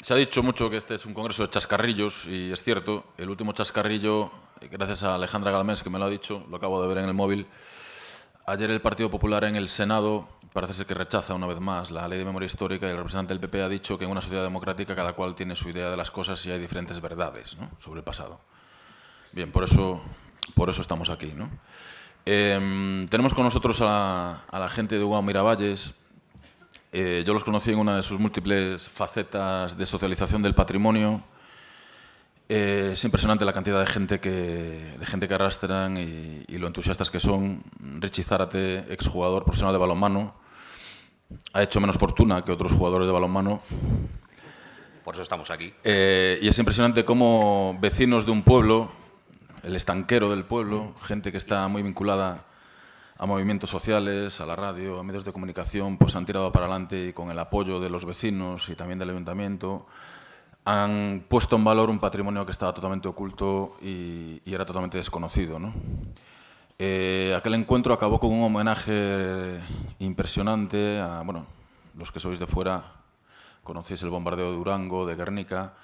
Se ha dicho mucho que este es un congreso de chascarrillos y es cierto. El último chascarrillo, gracias a Alejandra Galmés, que me lo ha dicho, lo acabo de ver en el móvil. Ayer el Partido Popular en el Senado parece ser que rechaza una vez más la ley de memoria histórica y el representante del PP ha dicho que en una sociedad democrática cada cual tiene su idea de las cosas y hay diferentes verdades, ¿no?, sobre el pasado. Bien, por eso estamos aquí, ¿no? Tenemos con nosotros a la gente de Ugao Miravalles. Yo los conocí en una de sus múltiples facetas de socialización del patrimonio. Es impresionante la cantidad de gente que arrastran y lo entusiastas que son. Richie Zárate, exjugador profesional de balonmano, ha hecho menos fortuna que otros jugadores de balonmano. Por eso estamos aquí. Y es impresionante cómo vecinos de un pueblo, el estanquero del pueblo, gente que está muy vinculada a movimientos sociales, a la radio, a medios de comunicación, pues han tirado para adelante y con el apoyo de los vecinos y también del ayuntamiento han puesto en valor un patrimonio que estaba totalmente oculto y era totalmente desconocido, ¿no? Aquel encuentro acabó con un homenaje impresionante a, bueno, los que sois de fuera conocéis el bombardeo de Durango, de Guernica,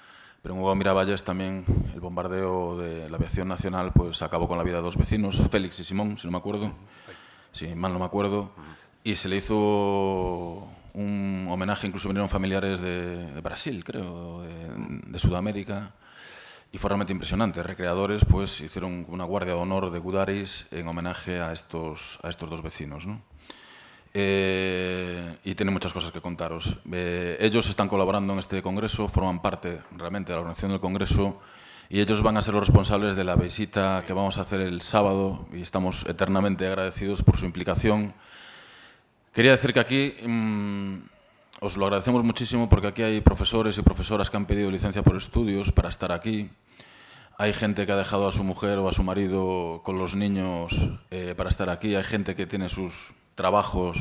pero en Ugao Miravalles también el bombardeo de la aviación nacional pues acabó con la vida de dos vecinos, Félix y Simón, si no me acuerdo, si mal no me acuerdo, y se le hizo un homenaje, incluso vinieron familiares de Brasil, creo, de Sudamérica, y fue realmente impresionante. Recreadores pues hicieron una guardia de honor de Gudaris en homenaje a estos dos vecinos, ¿no? Y tienen muchas cosas que contaros. Ellos están colaborando en este congreso, forman parte realmente de la organización del congreso y ellos van a ser los responsables de la visita que vamos a hacer el sábado y estamos eternamente agradecidos por su implicación. Quería decir que aquí os lo agradecemos muchísimo porque aquí hay profesores y profesoras que han pedido licencia por estudios para estar aquí. Hay gente que ha dejado a su mujer o a su marido con los niños para estar aquí. Hay gente que tiene sus trabajos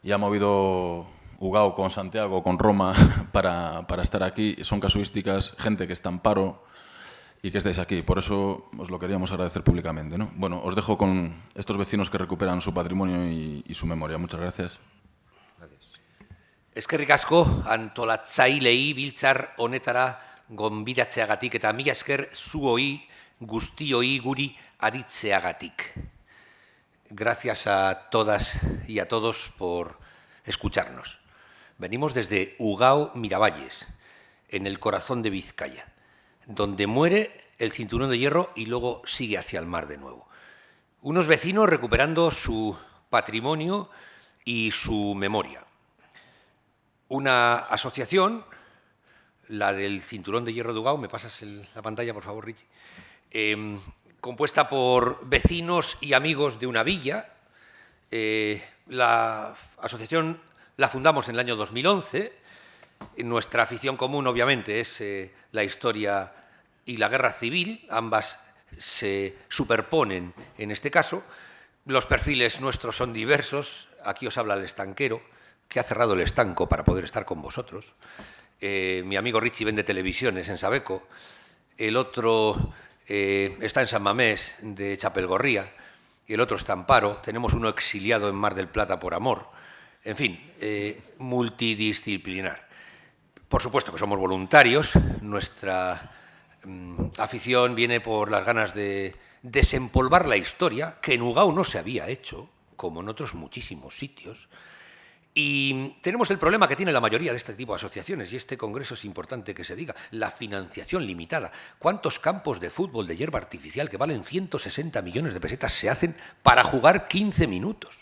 y ha movido Ugao con Santiago, con Roma, para estar aquí. Son casuísticas, gente que está en paro y que estáis aquí. Por eso os lo queríamos agradecer públicamente, ¿no? Bueno, os dejo con estos vecinos que recuperan su patrimonio y su memoria. Muchas gracias. Eskerrik asko antolatzailei biltzar honetara gonbidatzeagatik eta mila esker zuoi guztioi guri aritzeagatik. Gracias a todas y a todos por escucharnos. Venimos desde Ugao Miravalles, en el corazón de Vizcaya, donde muere el cinturón de hierro y luego sigue hacia el mar de nuevo. Unos vecinos recuperando su patrimonio y su memoria. Una asociación, la del Cinturón de Hierro de Ugao, me pasas la pantalla, por favor, Richie, compuesta por vecinos y amigos de una villa. La asociación la fundamos en el año 2011. Nuestra afición común, obviamente, es la historia y la guerra civil. Ambas se superponen en este caso. Los perfiles nuestros son diversos. Aquí os habla el estanquero, que ha cerrado el estanco para poder estar con vosotros. Mi amigo Richie vende televisiones en Sabeco. El otro está en San Mamés, de Chapelgorría, y el otro está en paro. Tenemos uno exiliado en Mar del Plata por amor. En fin, multidisciplinar. Por supuesto que somos voluntarios. Nuestra afición viene por las ganas de desempolvar la historia, que en Ugao no se había hecho, como en otros muchísimos sitios. Y tenemos el problema que tiene la mayoría de este tipo de asociaciones, y este congreso es importante que se diga, la financiación limitada. ¿Cuántos campos de fútbol de hierba artificial que valen 160 millones de pesetas se hacen para jugar 15 minutos?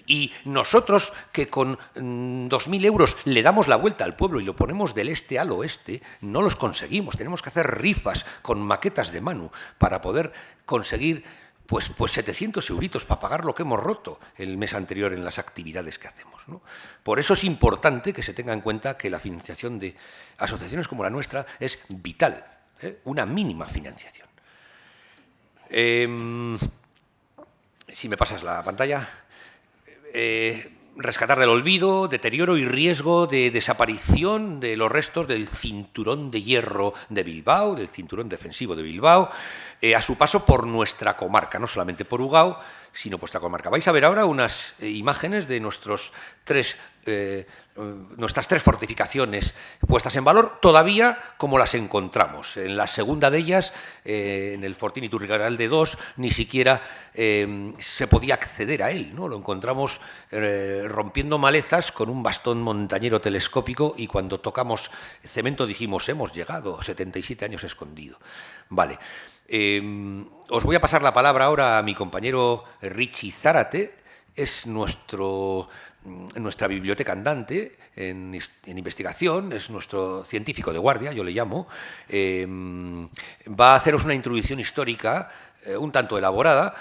Y nosotros, que con 2.000 euros le damos la vuelta al pueblo y lo ponemos del este al oeste, no los conseguimos. Tenemos que hacer rifas con maquetas de mano para poder conseguir pues 700 euritos para pagar lo que hemos roto el mes anterior en las actividades que hacemos, ¿no? Por eso es importante que se tenga en cuenta que la financiación de asociaciones como la nuestra es vital, una mínima financiación. Si me pasas la pantalla. Rescatar del olvido, deterioro y riesgo de desaparición de los restos del cinturón de hierro de Bilbao, del cinturón defensivo de Bilbao, a su paso por nuestra comarca, no solamente por Ugao, sino vuestra comarca. Vais a ver ahora unas imágenes de nuestras tres fortificaciones puestas en valor, todavía como las encontramos. En la segunda de ellas, en el Fortín Iturrialde II, ni siquiera se podía acceder a él, ¿no? Lo encontramos rompiendo malezas con un bastón montañero telescópico, y cuando tocamos cemento dijimos, hemos llegado, 77 años escondido. Vale. Os voy a pasar la palabra ahora a mi compañero Richie Zárate. Es nuestra biblioteca andante en investigación, es nuestro científico de guardia, yo le llamo. Va a haceros una introducción histórica un tanto elaborada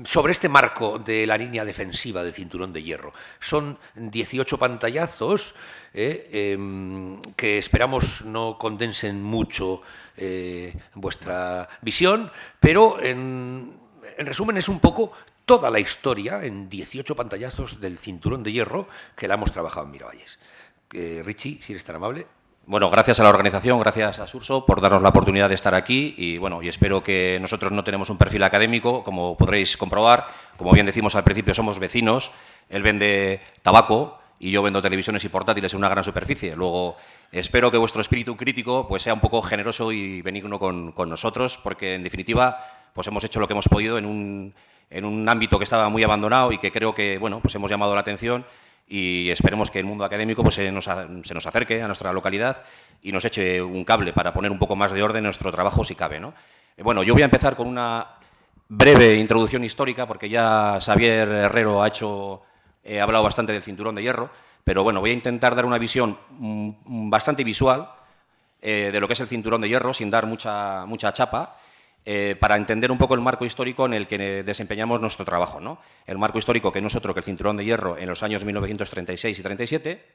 sobre este marco de la línea defensiva del Cinturón de Hierro. Son 18 pantallazos que esperamos no condensen mucho vuestra visión, pero en resumen es un poco toda la historia en 18 pantallazos del Cinturón de Hierro que la hemos trabajado en Miravalles. Richie, si eres tan amable. Bueno, gracias a la organización, gracias a Surso por darnos la oportunidad de estar aquí y bueno, y espero que nosotros no tenemos un perfil académico, como podréis comprobar. Como bien decimos al principio, somos vecinos. Él vende tabaco y yo vendo televisiones y portátiles en una gran superficie. Luego, espero que vuestro espíritu crítico pues sea un poco generoso y benigno con nosotros, porque en definitiva pues hemos hecho lo que hemos podido en un ámbito que estaba muy abandonado y que creo que bueno, pues hemos llamado la atención. Y esperemos que el mundo académico pues, se nos acerque a nuestra localidad y nos eche un cable para poner un poco más de orden en nuestro trabajo, si cabe, ¿no? Bueno, yo voy a empezar con una breve introducción histórica, porque ya Xavier Herrero ha hablado bastante del Cinturón de Hierro, pero bueno, voy a intentar dar una visión bastante visual de lo que es el Cinturón de Hierro, sin dar mucha chapa, para entender un poco el marco histórico en el que desempeñamos nuestro trabajo, ¿no? El marco histórico que no es otro que el Cinturón de Hierro en los años 1936 y 37,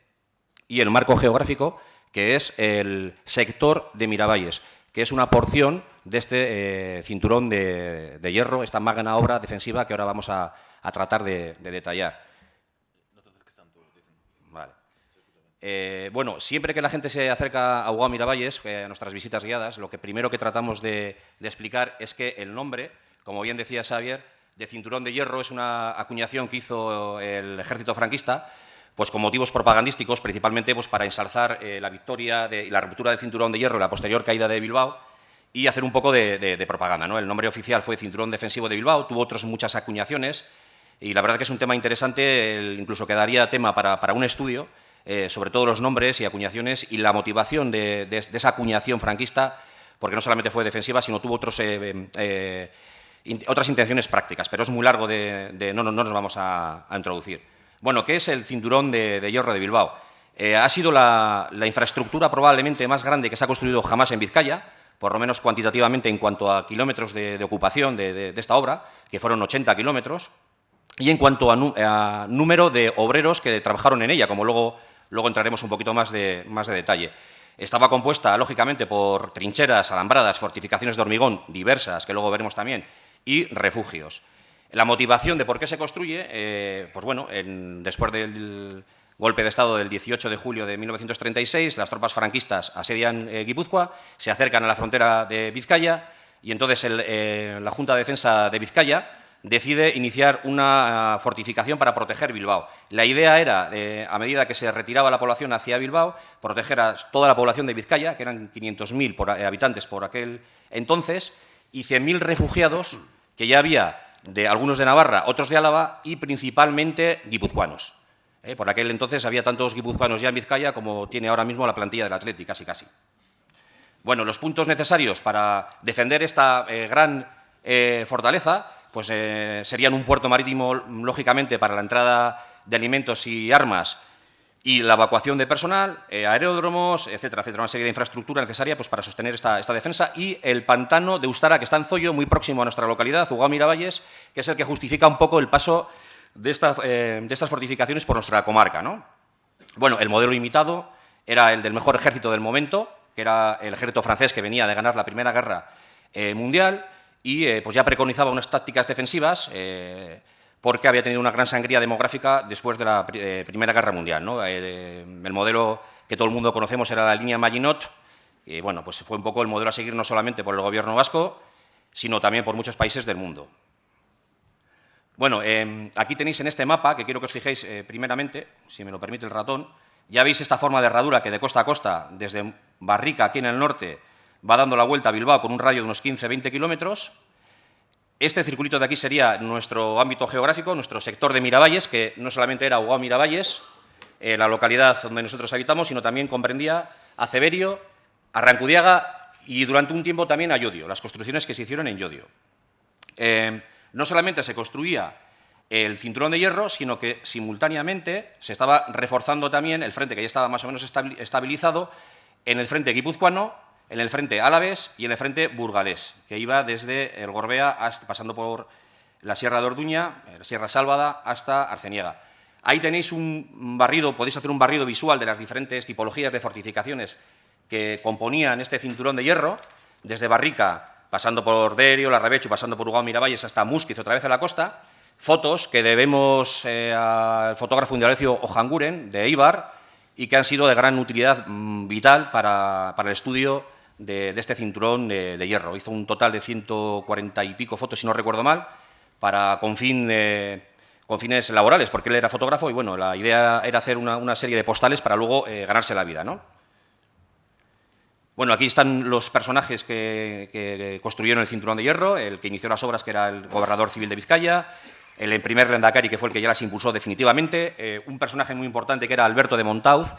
y el marco geográfico que es el sector de Miravalles, que es una porción de este Cinturón de Hierro, esta magna obra defensiva que ahora vamos a tratar de detallar. Vale. Bueno, siempre que la gente se acerca a UGAO Miravalles, a nuestras visitas guiadas, lo que primero que tratamos de explicar es que el nombre, como bien decía Xavier, de Cinturón de Hierro es una acuñación que hizo el ejército franquista pues con motivos propagandísticos, principalmente pues, para ensalzar la victoria y la ruptura del Cinturón de Hierro y la posterior caída de Bilbao y hacer un poco de propaganda, ¿no? El nombre oficial fue Cinturón Defensivo de Bilbao, tuvo otras muchas acuñaciones y la verdad que es un tema interesante, incluso quedaría tema para un estudio, sobre todo los nombres y acuñaciones y la motivación de esa acuñación franquista, porque no solamente fue defensiva, sino tuvo otras intenciones prácticas, pero es muy largo, no nos vamos a introducir. Bueno, ¿qué es el Cinturón de Hierro de Bilbao? Ha sido la infraestructura probablemente más grande que se ha construido jamás en Vizcaya, por lo menos cuantitativamente en cuanto a kilómetros de ocupación de esta obra, que fueron 80 kilómetros, y en cuanto a número de obreros que trabajaron en ella, como luego entraremos un poquito más de detalle. Estaba compuesta, lógicamente, por trincheras, alambradas, fortificaciones de hormigón diversas, que luego veremos también, y refugios. La motivación de por qué se construye, pues bueno, después del golpe de Estado del 18 de julio de 1936, las tropas franquistas asedian Guipúzcoa, se acercan a la frontera de Vizcaya, y entonces la Junta de Defensa de Vizcaya decide iniciar una fortificación para proteger Bilbao. La idea era, a medida que se retiraba la población hacia Bilbao, proteger a toda la población de Vizcaya, que eran 500.000 habitantes por aquel entonces, y 100.000 refugiados, que ya había algunos de Navarra, otros de Álava, y principalmente guipuzcoanos. Por aquel entonces había tantos guipuzcoanos ya en Vizcaya como tiene ahora mismo la plantilla del Athletic, casi. Bueno, los puntos necesarios para defender esta gran fortaleza pues serían un puerto marítimo, lógicamente, para la entrada de alimentos y armas y la evacuación de personal, aeródromos, etcétera, una serie de infraestructura necesaria pues, para sostener esta defensa, y el pantano de Ustara, que está en Zoyo, muy próximo a nuestra localidad, UGAO Miravalles, que es el que justifica un poco el paso de estas fortificaciones por nuestra comarca, ¿no? Bueno, el modelo imitado era el del mejor ejército del momento, que era el ejército francés que venía de ganar la Primera Guerra Mundial, y pues ya preconizaba unas tácticas defensivas porque había tenido una gran sangría demográfica después de la Primera Guerra Mundial, ¿no? El modelo que todo el mundo conocemos era la línea Maginot, y bueno, pues fue un poco el modelo a seguir no solamente por el gobierno vasco, sino también por muchos países del mundo. Bueno, aquí tenéis en este mapa, que quiero que os fijéis primeramente, si me lo permite el ratón, ya veis esta forma de herradura que de costa a costa, desde Barrica, aquí en el norte, va dando la vuelta a Bilbao con un radio de unos 15-20 kilómetros. Este circulito de aquí sería nuestro ámbito geográfico, nuestro sector de Miravalles, que no solamente era Ugao Miravalles, la localidad donde nosotros habitamos, sino también comprendía a Ceberio, a Arrancudiaga y durante un tiempo también a Llodio, las construcciones que se hicieron en Llodio. No solamente se construía el cinturón de hierro, sino que simultáneamente se estaba reforzando también el frente, que ya estaba más o menos estabilizado, en el frente guipuzcoano, en el frente alavés y en el frente burgalés, que iba desde el Gorbea hasta, pasando por la Sierra de Orduña, la Sierra Sálvada, hasta Arceniega. Ahí tenéis un barrido, podéis hacer un barrido visual de las diferentes tipologías de fortificaciones que componían este cinturón de hierro, desde Barrica, pasando por Derio, Larrabechu, pasando por Ugao Miravalles hasta Musquiz, otra vez a la costa. Fotos que debemos al fotógrafo Indalecio Ojanguren, de Eibar, y que han sido de gran utilidad vital para el estudio de este cinturón de hierro. Hizo un total de 140 y pico fotos, si no recuerdo mal, con fines laborales, porque él era fotógrafo y bueno, la idea era hacer una serie de postales para luego ganarse la vida, ¿no? Bueno, aquí están los personajes que construyeron el cinturón de hierro, el que inició las obras, que era el gobernador civil de Vizcaya, el primer Lehendakari, que fue el que ya las impulsó definitivamente, un personaje muy importante que era Alberto de Montauz,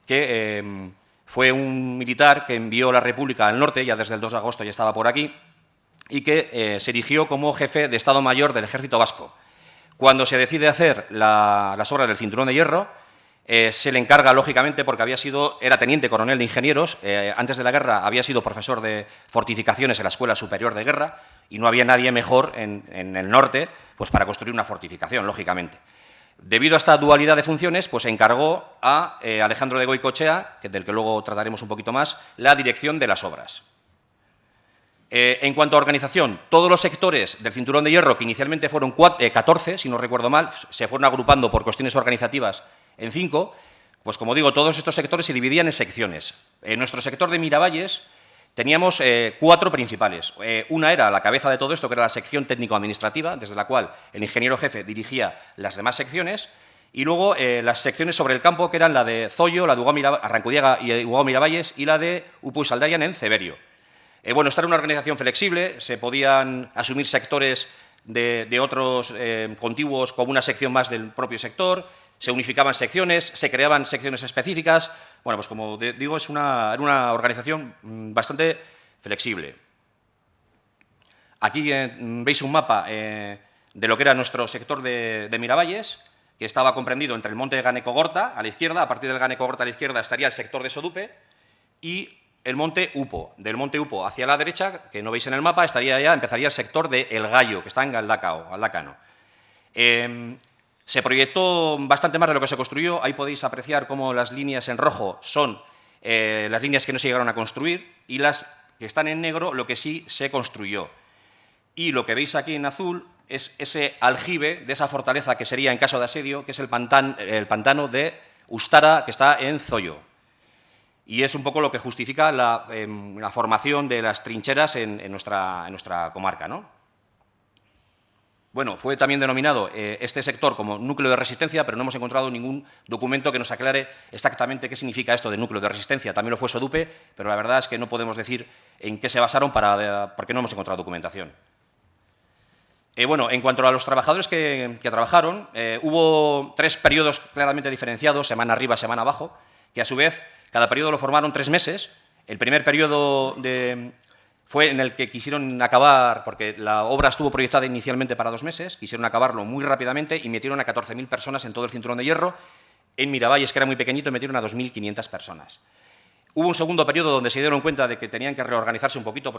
que fue un militar que envió la República al norte, ya desde el 2 de agosto ya estaba por aquí, y que se erigió como jefe de Estado Mayor del Ejército Vasco. Cuando se decide hacer las obras del cinturón de hierro, se le encarga, lógicamente, porque era teniente coronel de ingenieros, antes de la guerra había sido profesor de fortificaciones en la Escuela Superior de Guerra y no había nadie mejor en el norte pues, para construir una fortificación, lógicamente. Debido a esta dualidad de funciones, pues encargó a Alejandro de Goicoechea, del que luego trataremos un poquito más, la dirección de las obras. En cuanto a organización, todos los sectores del cinturón de hierro, que inicialmente fueron 14, si no recuerdo mal, se fueron agrupando por cuestiones organizativas en 5, pues como digo, todos estos sectores se dividían en secciones. En nuestro sector de Miravalles teníamos 4 principales. Una era la cabeza de todo esto, que era la sección técnico-administrativa, desde la cual el ingeniero jefe dirigía las demás secciones, y luego las secciones sobre el campo, que eran la de Zoyo, la de Arrancudiaga y Ugao Miravalles, y la de Upu y Saldarian en Ceberio. Bueno, esta era una organización flexible, se podían asumir sectores de otros contiguos como una sección más del propio sector, se unificaban secciones, se creaban secciones específicas. Bueno, pues como digo, era una organización bastante flexible. Aquí veis un mapa de lo que era nuestro sector de Miravalles, que estaba comprendido entre el monte de Ganecogorta a la izquierda, a partir del Ganecogorta a la izquierda estaría el sector de Sodupe, y el monte Upo. Del monte Upo hacia la derecha, que no veis en el mapa, empezaría el sector de El Gallo, que está en Galdacano. Se proyectó bastante más de lo que se construyó. Ahí podéis apreciar cómo las líneas en rojo son las líneas que no se llegaron a construir y las que están en negro lo que sí se construyó. Y lo que veis aquí en azul es ese aljibe de esa fortaleza que sería en caso de asedio, que es el pantano de Ustara, que está en Zoyo. Y es un poco lo que justifica la formación de las trincheras en nuestra comarca, ¿no? Bueno, fue también denominado este sector como núcleo de resistencia, pero no hemos encontrado ningún documento que nos aclare exactamente qué significa esto de núcleo de resistencia. También lo fue Sodupe, pero la verdad es que no podemos decir en qué se basaron porque no hemos encontrado documentación. Bueno, en cuanto a los trabajadores que trabajaron, hubo 3 periodos claramente diferenciados, semana arriba, semana abajo, que a su vez cada periodo lo formaron 3 meses. El primer periodo fue en el que quisieron acabar, porque la obra estuvo proyectada inicialmente para 2 meses, quisieron acabarlo muy rápidamente y metieron a 14.000 personas en todo el cinturón de hierro. En Miravalles, que era muy pequeñito, metieron a 2.500 personas. Hubo un segundo periodo donde se dieron cuenta de que tenían que reorganizarse un poquito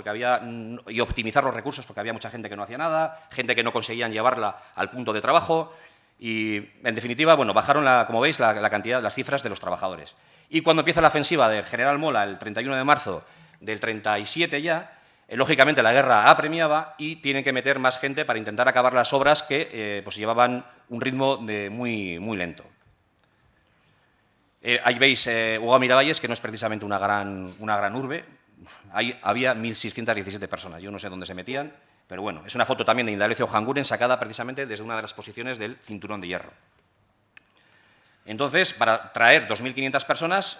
y optimizar los recursos, porque había mucha gente que no hacía nada, gente que no conseguían llevarla al punto de trabajo y, en definitiva, bueno, bajaron, como veis, la cantidad, las cifras de los trabajadores. Y cuando empieza la ofensiva del general Mola, el 31 de marzo del 37 ya, lógicamente la guerra apremiaba y tienen que meter más gente para intentar acabar las obras que pues llevaban un ritmo muy lento. Ahí veis Ugao Miravalles, que no es precisamente una gran urbe. Ahí había 1.617 personas, yo no sé dónde se metían, Pero bueno, es una foto también de Indalecio Ojanguren sacada precisamente desde una de las posiciones del cinturón de hierro. Entonces, para traer 2.500 personas,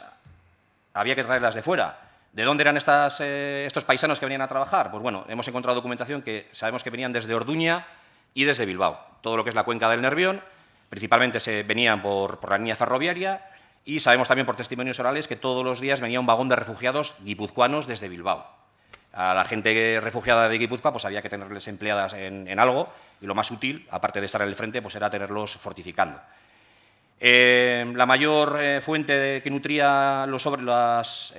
había que traerlas de fuera. ¿De dónde eran estos paisanos que venían a trabajar? Pues bueno, hemos encontrado documentación que sabemos que venían desde Orduña y desde Bilbao. Todo lo que es la cuenca del Nervión, principalmente venían por la línea ferroviaria, y sabemos también por testimonios orales que todos los días venía un vagón de refugiados guipuzcoanos desde Bilbao. A la gente refugiada de Guipúzcoa pues había que tenerles empleadas en algo, y lo más útil, aparte de estar en el frente, pues era tenerlos fortificando. La mayor fuente que nutría los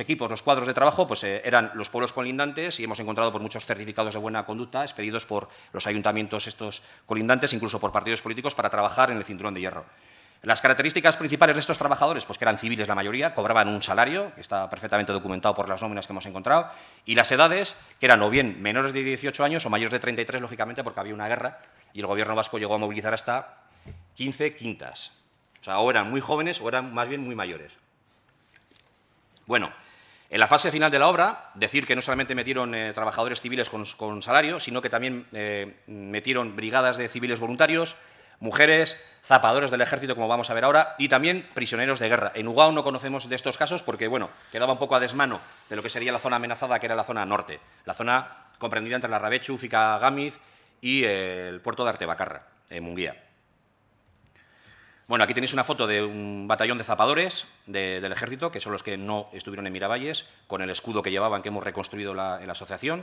equipos, los cuadros de trabajo, pues eran los pueblos colindantes, y hemos encontrado por muchos certificados de buena conducta expedidos por los ayuntamientos estos colindantes, incluso por partidos políticos, para trabajar en el cinturón de hierro. Las características principales de estos trabajadores, pues que eran civiles la mayoría, cobraban un salario, que está perfectamente documentado por las nóminas que hemos encontrado, y las edades, que eran o bien menores de 18 años o mayores de 33, lógicamente, porque había una guerra, y el gobierno vasco llegó a movilizar hasta 15 quintas. O sea, o eran muy jóvenes o eran más bien muy mayores. Bueno, en la fase final de la obra, decir que no solamente metieron trabajadores civiles con salario, sino que también metieron brigadas de civiles voluntarios, mujeres, zapadores del ejército, como vamos a ver ahora, y también prisioneros de guerra. En Ugao no conocemos de estos casos porque, bueno, quedaba un poco a desmano de lo que sería la zona amenazada, que era la zona norte, la zona comprendida entre Larrabechu, Fica Gámiz y el puerto de Artebacarra, en Munguía. Bueno, aquí tenéis una foto de un batallón de zapadores del ejército, que son los que no estuvieron en Miravalles, con el escudo que llevaban, que hemos reconstruido en la asociación.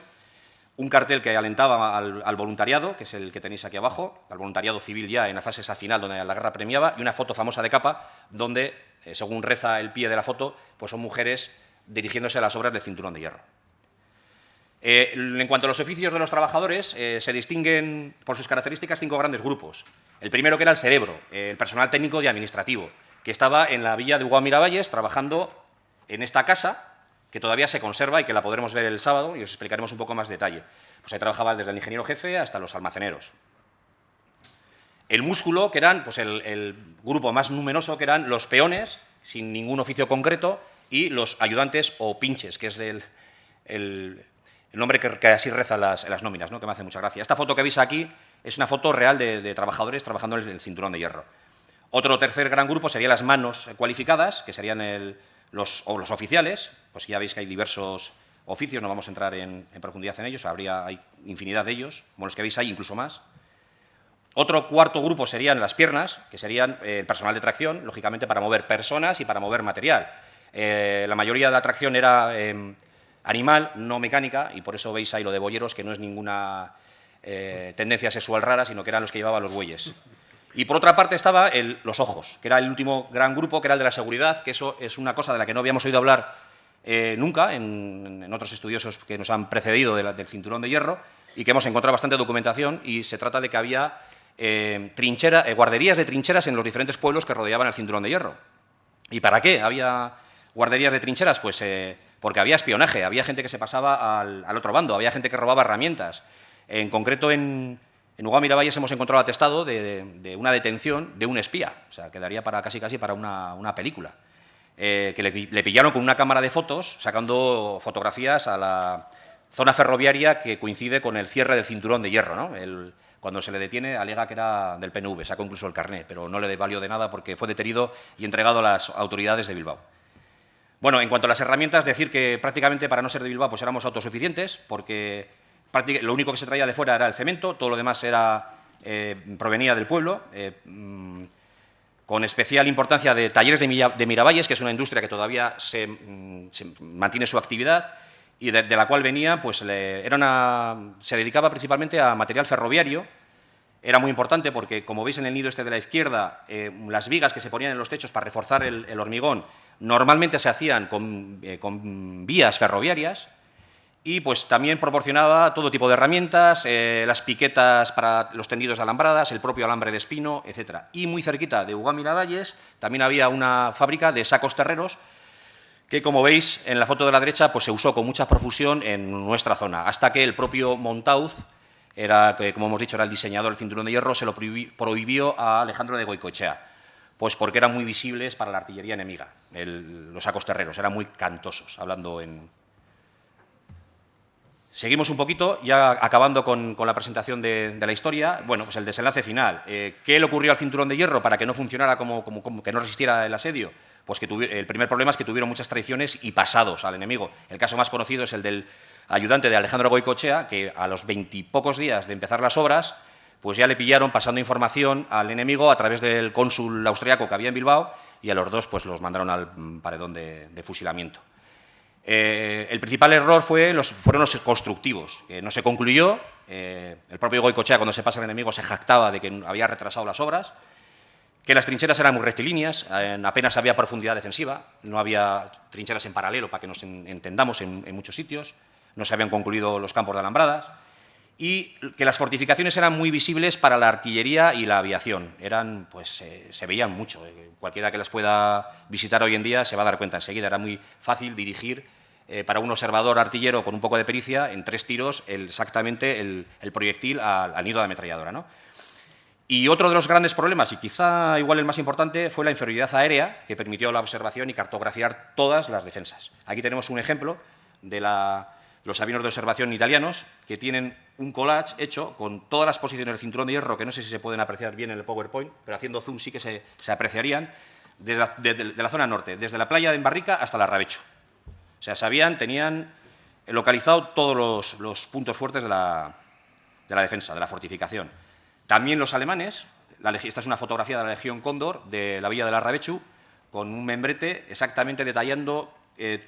Un cartel que alentaba al voluntariado, que es el que tenéis aquí abajo, al voluntariado civil ya en la fase esa final, donde la guerra premiaba, y una foto famosa de capa, donde, según reza el pie de la foto, pues son mujeres dirigiéndose a las obras del cinturón de hierro. En cuanto a los oficios de los trabajadores, se distinguen por sus características 5 grandes grupos. El primero, que era el cerebro, el personal técnico y administrativo, que estaba en la villa de Ugao Miravalles trabajando en esta casa, que todavía se conserva y que la podremos ver el sábado y os explicaremos un poco más detalle. Pues ahí trabajaba desde el ingeniero jefe hasta los almaceneros. El músculo, que eran pues el grupo más numeroso, que eran los peones, sin ningún oficio concreto, y los ayudantes o pinches, que es el nombre que así reza las nóminas, ¿no? Que me hace mucha gracia. Esta foto que veis aquí es una foto real de trabajadores trabajando en el cinturón de hierro. Otro tercer gran grupo serían las manos cualificadas, que serían los oficiales. Pues ya veis que hay diversos oficios, no vamos a entrar en profundidad en ellos, hay infinidad de ellos, como los que veis ahí, incluso más. Otro cuarto grupo serían las piernas, que serían el personal de tracción, lógicamente para mover personas y para mover material. La mayoría de la tracción era animal, no mecánica, y por eso veis ahí lo de boyeros, que no es ninguna tendencia sexual rara, sino que eran los que llevaban los bueyes. Y por otra parte estaba los ojos, que era el último gran grupo, que era el de la seguridad, que eso es una cosa de la que no habíamos oído hablar nunca en otros estudiosos que nos han precedido del cinturón de hierro, y que hemos encontrado bastante documentación, y se trata de que había guarderías de trincheras en los diferentes pueblos que rodeaban el cinturón de hierro. ¿Y para qué había guarderías de trincheras? Pues porque había espionaje, había gente que se pasaba al otro bando, había gente que robaba herramientas. En concreto, en Ugao Miravalles hemos encontrado atestado de una detención de un espía, o sea, quedaría casi para una película, que le pillaron con una cámara de fotos, sacando fotografías a la zona ferroviaria que coincide con el cierre del cinturón de hierro, ¿no? Cuando se le detiene, alega que era del PNV, sacó incluso el carné, pero no le valió de nada porque fue detenido y entregado a las autoridades de Bilbao. Bueno, en cuanto a las herramientas, decir que prácticamente para no ser de Bilbao pues éramos autosuficientes, porque lo único que se traía de fuera era el cemento, todo lo demás provenía del pueblo, con especial importancia de talleres de Miravalles, que es una industria que todavía se mantiene su actividad, y de la cual venía, pues se dedicaba principalmente a material ferroviario. Era muy importante porque, como veis en el nido este de la izquierda, las vigas que se ponían en los techos para reforzar el hormigón normalmente se hacían con vías ferroviarias, y pues también proporcionaba todo tipo de herramientas, las piquetas para los tendidos de alambradas, el propio alambre de espino, etc. Y muy cerquita de Ugao Miravalles también había una fábrica de sacos terreros que, como veis en la foto de la derecha, pues se usó con mucha profusión en nuestra zona, hasta que el propio Montauz, como hemos dicho, era el diseñador del cinturón de hierro, se lo prohibió a Alejandro de Goicoechea, pues porque eran muy visibles para la artillería enemiga, los sacos terreros, eran muy cantosos, hablando en... Seguimos un poquito, ya acabando con la presentación de la historia. Bueno, pues el desenlace final. ¿Qué le ocurrió al cinturón de hierro para que no funcionara que no resistiera el asedio? Pues que el primer problema es que tuvieron muchas traiciones y pasados al enemigo. El caso más conocido es el del ayudante de Alejandro de Goicoechea, que a los 20 y pocos días de empezar las obras, pues ya le pillaron pasando información al enemigo a través del cónsul austriaco que había en Bilbao, y a los dos pues los mandaron al paredón de fusilamiento. El principal error fueron los constructivos, que no se concluyó. El propio Goicoechea, cuando se pasa al enemigo, se jactaba de que había retrasado las obras, que las trincheras eran muy rectilíneas, apenas había profundidad defensiva, no había trincheras en paralelo, para que nos entendamos, en muchos sitios, no se habían concluido los campos de alambradas, y que las fortificaciones eran muy visibles para la artillería y la aviación. Se veían mucho. Cualquiera que las pueda visitar hoy en día se va a dar cuenta enseguida. Era muy fácil dirigir para un observador artillero con un poco de pericia en 3 tiros exactamente el proyectil al nido de ametralladora, ¿no? Y otro de los grandes problemas, y quizá igual el más importante, fue la inferioridad aérea, que permitió la observación y cartografiar todas las defensas. Aquí tenemos un ejemplo de los aviones de observación italianos, que tienen un collage hecho con todas las posiciones del cinturón de hierro, que no sé si se pueden apreciar bien en el PowerPoint, pero haciendo zoom sí que se apreciarían, de la zona norte, desde la playa de Embarrica hasta la Rabecho. O sea, tenían localizado todos los puntos fuertes de la defensa, de la fortificación. También los alemanes, esta es una fotografía de la Legión Cóndor, de la villa de la Rabechu, con un membrete exactamente detallando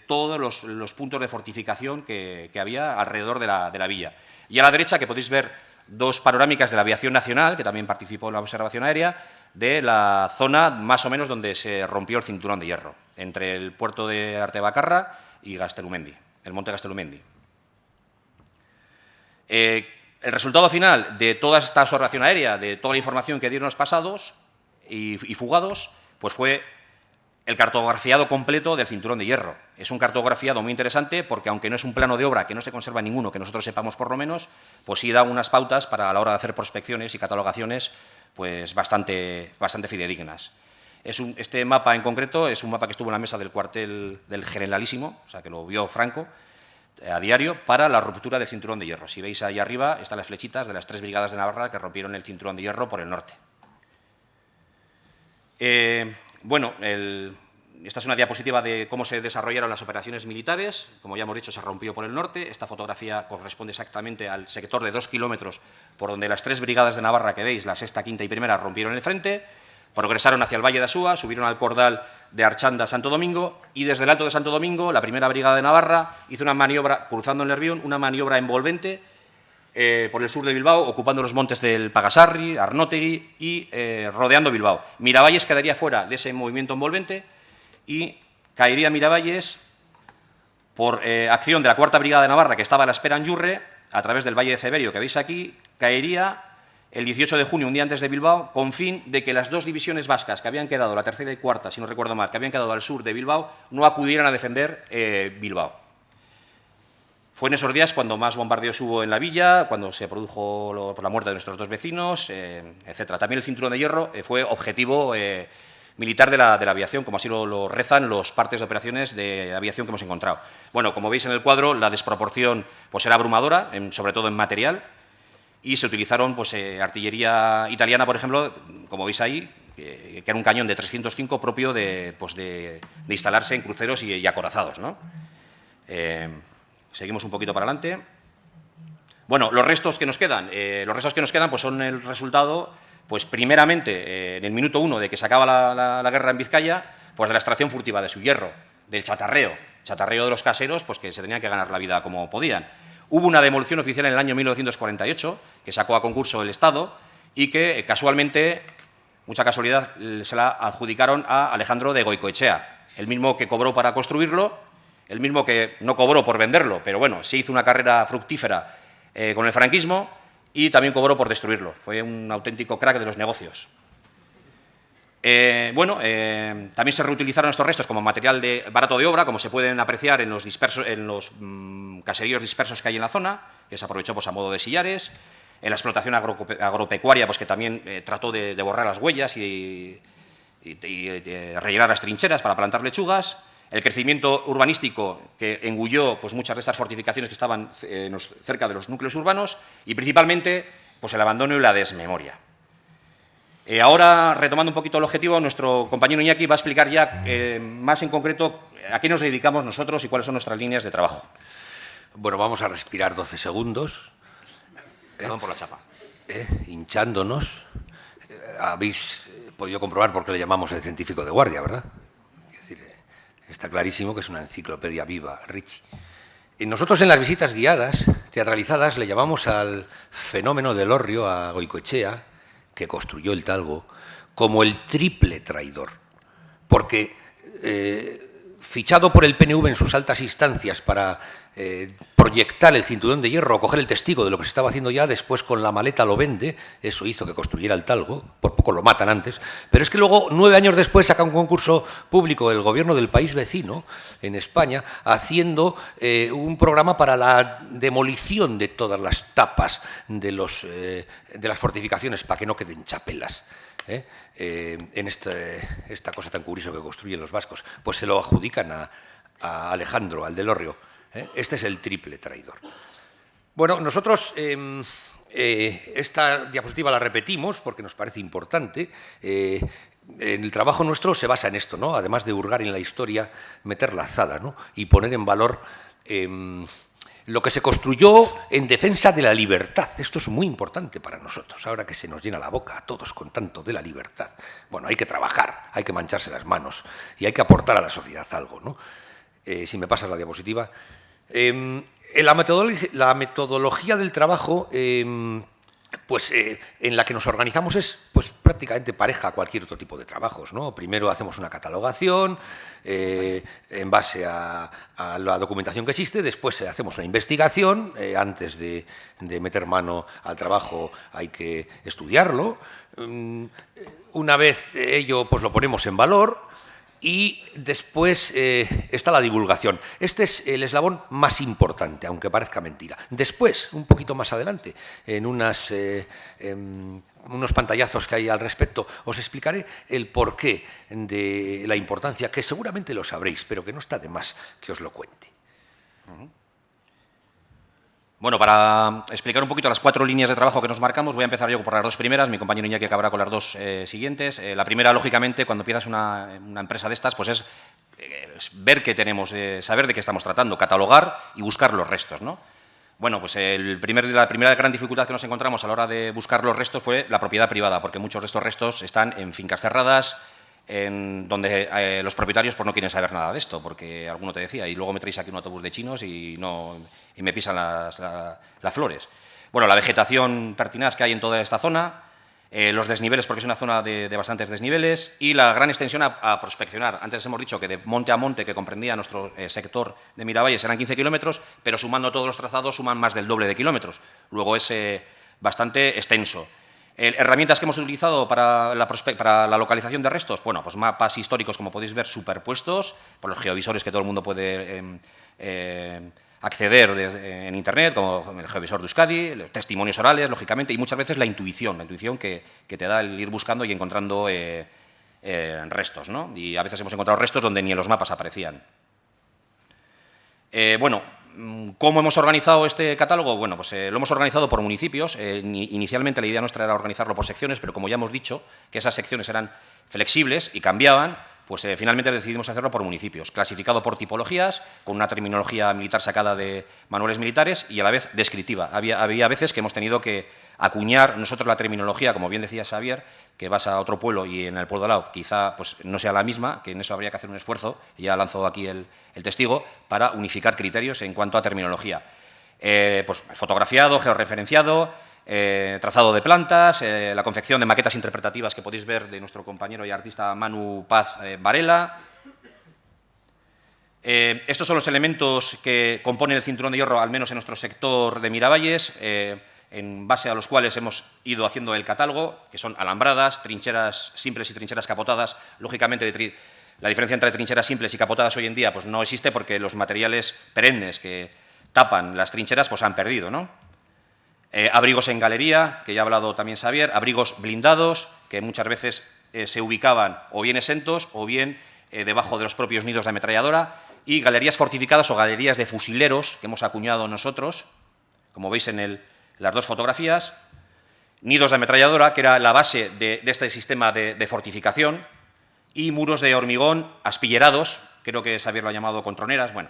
todos los puntos de fortificación que había alrededor de la villa. Y a la derecha, que podéis ver 2 panorámicas de la aviación nacional, que también participó en la observación aérea, de la zona más o menos donde se rompió el cinturón de hierro, entre el puerto de Artebacarra y Gastelumendi, el monte Gastelumendi. El resultado final de toda esta observación aérea, de toda la información que dieron los pasados y fugados, pues fue el cartografiado completo del cinturón de hierro. Es un cartografiado muy interesante porque, aunque no es un plano de obra, que no se conserva ninguno, que nosotros sepamos por lo menos, pues sí da unas pautas para, a la hora de hacer prospecciones y catalogaciones, pues bastante fidedignas. Este mapa en concreto es un mapa que estuvo en la mesa del cuartel del Generalísimo, o sea, que lo vio Franco a diario, para la ruptura del cinturón de hierro. Si veis ahí arriba están las flechitas de las 3 brigadas de Navarra que rompieron el cinturón de hierro por el norte. Esta es una diapositiva de cómo se desarrollaron las operaciones militares. Como ya hemos dicho, se rompió por el norte. Esta fotografía corresponde exactamente al sector de 2 kilómetros por donde las 3 brigadas de Navarra que veis, la sexta, quinta y primera, rompieron el frente, progresaron hacia el Valle de Asúa, subieron al cordal de Archanda a Santo Domingo, y desde el Alto de Santo Domingo, la primera brigada de Navarra hizo una maniobra, cruzando el Nervión, una maniobra envolvente por el sur de Bilbao, ocupando los montes del Pagasarri, Arnótegui y rodeando Bilbao. Miravalles quedaría fuera de ese movimiento envolvente y caería Miravalles por acción de la 4ª Brigada de Navarra, que estaba a la espera en Yurre, a través del Valle de Ceberio, que veis aquí, caería el 18 de junio, un día antes de Bilbao, con fin de que las 2 divisiones vascas que habían quedado, la 3ª y 4ª, si no recuerdo mal, que habían quedado al sur de Bilbao, no acudieran a defender Bilbao. Fue en esos días cuando más bombardeos hubo en la villa, cuando se produjo por la muerte de nuestros 2 vecinos, etc. También el cinturón de hierro fue objetivo militar de la aviación, como así lo rezan los partes de operaciones de aviación que hemos encontrado. Bueno, como veis en el cuadro, la desproporción pues, era abrumadora, sobre todo en material, y se utilizaron pues, artillería italiana, por ejemplo, como veis ahí, que era un cañón de 305 propio de instalarse en cruceros y acorazados, ¿no? Seguimos un poquito para adelante. Bueno, los restos que nos quedan. Pues, son el resultado, pues primeramente, en el minuto 1 de que se acaba la guerra en Vizcaya, pues de la extracción furtiva de su hierro, del chatarreo de los caseros, pues que se tenían que ganar la vida como podían. Hubo una demolición oficial en el año 1948, que sacó a concurso el Estado, y que casualmente, mucha casualidad, se la adjudicaron a Alejandro de Goicoechea, el mismo que cobró para construirlo, el mismo que no cobró por venderlo, pero bueno, sí hizo una carrera fructífera con el franquismo y también cobró por destruirlo. Fue un auténtico crack de los negocios. También se reutilizaron estos restos como material barato de obra, como se pueden apreciar en los caseríos dispersos que hay en la zona, que se aprovechó pues, a modo de sillares, en la explotación agropecuaria, pues, que también trató de borrar las huellas y rellenar las trincheras para plantar lechugas, El crecimiento urbanístico que engulló pues, muchas de esas fortificaciones que estaban cerca de los núcleos urbanos y principalmente pues, el abandono y la desmemoria. Ahora, retomando un poquito el objetivo, nuestro compañero Iñaki va a explicar ya más en concreto a qué nos dedicamos nosotros y cuáles son nuestras líneas de trabajo. Bueno, vamos a respirar 12 segundos. Perdón por la chapa. Hinchándonos. Habéis podido comprobar por qué le llamamos el científico de guardia, ¿verdad? Es decir, está clarísimo que es una enciclopedia viva, Richie. Y nosotros en las visitas guiadas, teatralizadas, le llamamos al fenómeno del Hórreo, a Goicoechea, que construyó el Talgo, como el triple traidor. Porque fichado por el PNV en sus altas instancias para proyectar el cinturón de hierro o coger el testigo de lo que se estaba haciendo ya, después con la maleta lo vende, eso hizo que construyera el Talgo, por poco lo matan antes, pero es que luego, 9 años después, saca un concurso público del gobierno del país vecino, en España, haciendo un programa para la demolición de todas las tapas de las fortificaciones para que no queden chapelas. En esta cosa tan curiosa que construyen los vascos, pues se lo adjudican a Alejandro, al del Hórreo. Este es el triple traidor. Bueno, nosotros esta diapositiva la repetimos porque nos parece importante. El trabajo nuestro se basa en esto, ¿no? Además de hurgar en la historia, meter la azada, ¿no? Y poner en valor lo que se construyó en defensa de la libertad. Esto es muy importante para nosotros, ahora que se nos llena la boca a todos con tanto de la libertad. Bueno, hay que trabajar, hay que mancharse las manos y hay que aportar a la sociedad algo, ¿no? Si me pasas la diapositiva. La metodología del trabajo, pues en la que nos organizamos es pues, prácticamente pareja a cualquier otro tipo de trabajos, ¿no? Primero hacemos una catalogación en base a la documentación que existe, después hacemos una investigación, antes de meter mano al trabajo hay que estudiarlo, una vez ello pues lo ponemos en valor. Y después está la divulgación. Este es el eslabón más importante, aunque parezca mentira. Después, un poquito más adelante, en unos pantallazos que hay al respecto, os explicaré el porqué de la importancia, que seguramente lo sabréis, pero que no está de más que os lo cuente. Bueno, para explicar un poquito las 4 líneas de trabajo que nos marcamos, voy a empezar yo por las 2 primeras, mi compañero Iñaki acabará con las 2 siguientes. La primera, lógicamente, cuando empiezas una empresa de estas, pues es ver qué tenemos, saber de qué estamos tratando, catalogar y buscar los restos, ¿no? Bueno, pues la primera gran dificultad que nos encontramos a la hora de buscar los restos fue la propiedad privada, porque muchos de estos restos están en fincas cerradas, en donde los propietarios pues, no quieren saber nada de esto, porque alguno te decía, y luego me traéis aquí un autobús de chinos y me pisan las flores. Bueno, la vegetación pertinaz que hay en toda esta zona, los desniveles, porque es una zona de bastantes desniveles, y la gran extensión a prospeccionar. Antes hemos dicho que de monte a monte, que comprendía nuestro sector de Miravalles, eran 15 kilómetros, pero sumando todos los trazados suman más del doble de kilómetros. Luego es bastante extenso. Herramientas que hemos utilizado para la localización de restos, bueno, pues mapas históricos, como podéis ver, superpuestos por los geovisores que todo el mundo puede acceder en Internet, como el geovisor de Euskadi, testimonios orales, lógicamente, y muchas veces la intuición que te da el ir buscando y encontrando restos, ¿no? Y a veces hemos encontrado restos donde ni en los mapas aparecían. Bueno, ¿cómo hemos organizado este catálogo? Bueno, pues lo hemos organizado por municipios. Inicialmente la idea nuestra era organizarlo por secciones, pero como ya hemos dicho, que esas secciones eran flexibles y cambiaban, pues finalmente decidimos hacerlo por municipios, clasificado por tipologías, con una terminología militar sacada de manuales militares y a la vez descriptiva. Había veces que hemos tenido que acuñar nosotros la terminología, como bien decía Xavier, que vas a otro pueblo y en el pueblo de al lado quizá pues, no sea la misma, que en eso habría que hacer un esfuerzo, y ya lanzó aquí el testigo, para unificar criterios en cuanto a terminología. Pues fotografiado, georreferenciado, trazado de plantas, la confección de maquetas interpretativas que podéis ver de nuestro compañero y artista Manu Paz Varela. Estos son los elementos que componen el cinturón de hierro, al menos en nuestro sector de Miravalles, en base a los cuales hemos ido haciendo el catálogo, que son alambradas, trincheras simples y trincheras capotadas. Lógicamente, la diferencia entre trincheras simples y capotadas hoy en día pues, no existe porque los materiales perennes que tapan las trincheras pues, han perdido, ¿no? Abrigos en galería, que ya ha hablado también Xavier, abrigos blindados, que muchas veces se ubicaban o bien exentos o bien debajo de los propios nidos de ametralladora, y galerías fortificadas o galerías de fusileros que hemos acuñado nosotros, como veis en las dos fotografías, nidos de ametralladora, que era la base de este sistema de fortificación, y muros de hormigón aspillerados, creo que Xavier lo ha llamado controneras, bueno.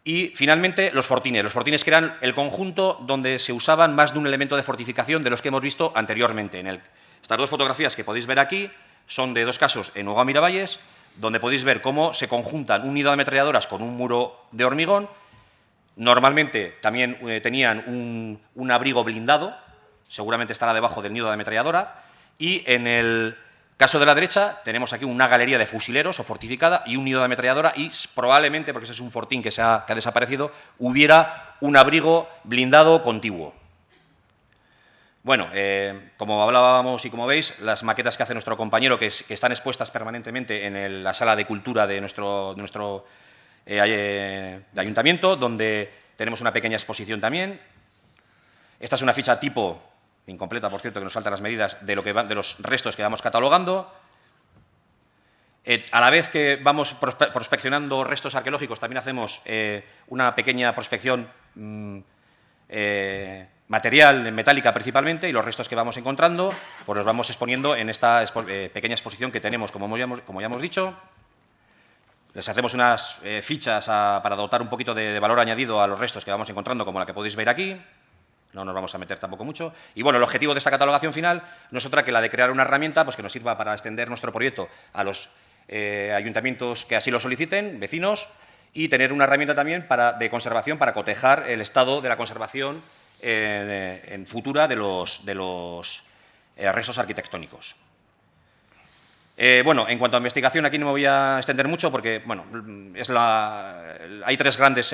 Y finalmente los fortines que eran el conjunto donde se usaban más de un elemento de fortificación de los que hemos visto anteriormente. Estas dos fotografías que podéis ver aquí son de dos casos en Ugao Miravalles, donde podéis ver cómo se conjuntan un nido de ametralladoras con un muro de hormigón. Normalmente también tenían un abrigo blindado, seguramente estará debajo del nido de ametralladora, y en el caso de la derecha tenemos aquí una galería de fusileros o fortificada y un nido de ametralladora, y probablemente, porque ese es un fortín que ha desaparecido, hubiera un abrigo blindado contiguo. Bueno, como hablábamos y como veis, las maquetas que hace nuestro compañero, que están expuestas permanentemente en la sala de cultura de nuestro ayuntamiento, donde tenemos una pequeña exposición también. Esta es una ficha tipo, incompleta, por cierto, que nos faltan las medidas de los restos que vamos catalogando. A la vez que vamos prospeccionando restos arqueológicos, también hacemos una pequeña prospección material, metálica principalmente, y los restos que vamos encontrando pues los vamos exponiendo en esta pequeña exposición que tenemos, como ya hemos dicho. Les hacemos unas fichas para dotar un poquito de valor añadido a los restos que vamos encontrando, como la que podéis ver aquí. No nos vamos a meter tampoco mucho. Y bueno, el objetivo de esta catalogación final no es otra que la de crear una herramienta pues, que nos sirva para extender nuestro proyecto a los ayuntamientos que así lo soliciten, vecinos, y tener una herramienta también de conservación para cotejar el estado de la conservación en futura de los restos arquitectónicos. Bueno, en cuanto a investigación, aquí no me voy a extender mucho porque bueno, hay tres grandes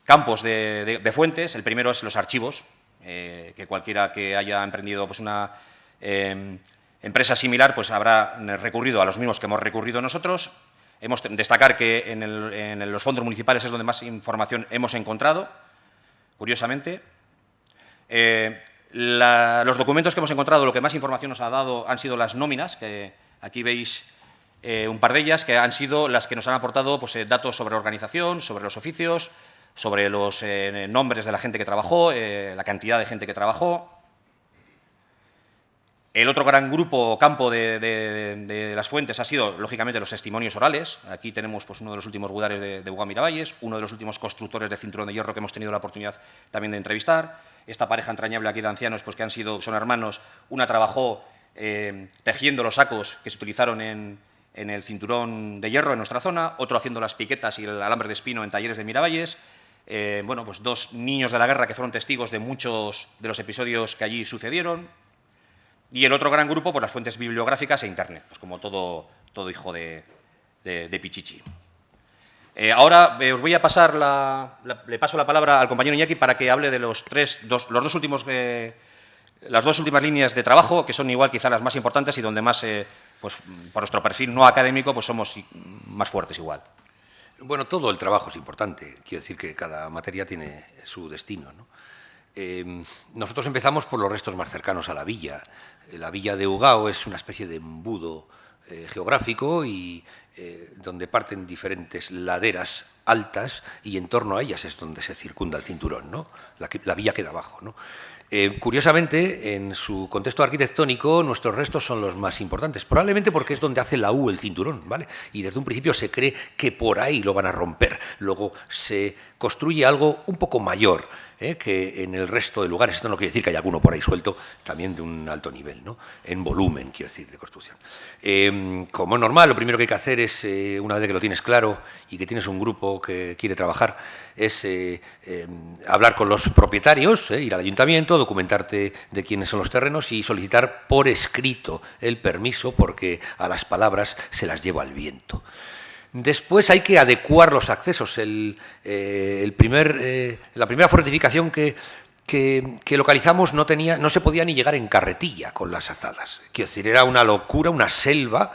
campos de fuentes. El primero es los archivos, que cualquiera que haya emprendido pues, una empresa similar pues, habrá recurrido a los mismos que hemos recurrido nosotros. Destacar que en los fondos municipales es donde más información hemos encontrado, curiosamente. Los documentos que hemos encontrado, lo que más información nos ha dado han sido las nóminas, que aquí veis un par de ellas, que han sido las que nos han aportado pues, datos sobre organización, sobre los oficios, sobre los nombres de la gente que trabajó, la cantidad de gente que trabajó. El otro gran grupo o campo de las fuentes ha sido, lógicamente, los testimonios orales. Aquí tenemos pues, uno de los últimos gudares de Ugao Miravalles, uno de los últimos constructores de cinturón de hierro que hemos tenido la oportunidad también de entrevistar. Esta pareja entrañable aquí de ancianos pues, que son hermanos. Una trabajó tejiendo los sacos que se utilizaron en el cinturón de hierro en nuestra zona, otro haciendo las piquetas y el alambre de espino en talleres de Miravalles. Bueno, pues dos niños de la guerra que fueron testigos de muchos de los episodios que allí sucedieron. Y el otro gran grupo, pues las fuentes bibliográficas e Internet, pues como todo hijo de Pichichi. Ahora os voy a pasar le paso la palabra al compañero Iñaki para que hable de las dos últimas líneas de trabajo, que son igual quizá las más importantes y donde más, pues, por nuestro perfil no académico, pues somos más fuertes igual. Bueno, todo el trabajo es importante. Quiero decir que cada materia tiene su destino, ¿no? Nosotros empezamos por los restos más cercanos a la villa. La villa de Ugao es una especie de embudo geográfico y donde parten diferentes laderas altas y en torno a ellas es donde se circunda el cinturón, ¿no? La villa queda abajo, ¿no? Curiosamente, en su contexto arquitectónico, nuestros restos son los más importantes, probablemente porque es donde hace la U el cinturón, ¿vale? Y desde un principio se cree que por ahí lo van a romper. Luego se construye algo un poco mayor que en el resto de lugares. Esto no quiere decir que haya alguno por ahí suelto, también de un alto nivel, ¿no? En volumen, quiero decir, de construcción. Como es normal, lo primero que hay que hacer es, una vez que lo tienes claro y que tienes un grupo que quiere trabajar, es hablar con los propietarios, ir al ayuntamiento, documentarte de quiénes son los terrenos y solicitar por escrito el permiso, porque a las palabras se las lleva el viento. Después hay que adecuar los accesos. La primera fortificación que localizamos no se podía ni llegar en carretilla con las azadas. Quiero decir, era una locura, una selva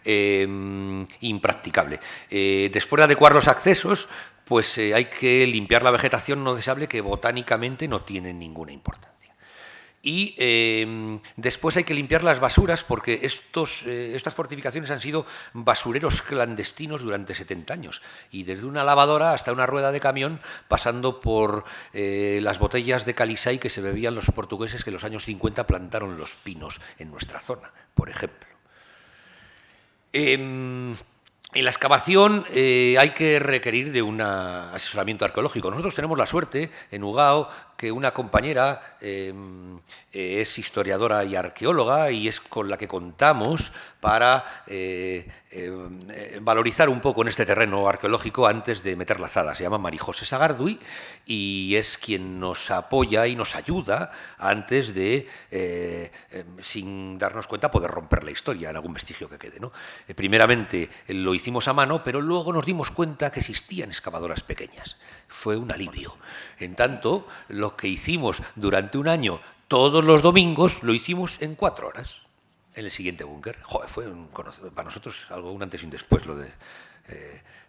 impracticable. Después de adecuar los accesos, pues hay que limpiar la vegetación no deseable que botánicamente no tiene ninguna importancia. y después hay que limpiar las basuras porque estas fortificaciones han sido basureros clandestinos durante 70 años y desde una lavadora hasta una rueda de camión, pasando por las botellas de calisay que se bebían los portugueses que en los años 50 plantaron los pinos en nuestra zona, por ejemplo. En la excavación hay que requerir de un asesoramiento arqueológico. Nosotros tenemos la suerte en Ugao que una compañera es historiadora y arqueóloga y es con la que contamos para valorizar un poco en este terreno arqueológico antes de meter la azada. Se llama María José Sagardui y es quien nos apoya y nos ayuda antes de, sin darnos cuenta, poder romper la historia en algún vestigio que quede, ¿no? Primeramente lo hicimos a mano, pero luego nos dimos cuenta que existían excavadoras pequeñas. Fue un alivio. En tanto, lo que hicimos durante un año, todos los domingos, lo hicimos en 4 horas, en el siguiente búnker. Joder, fue para nosotros algo un antes y un después,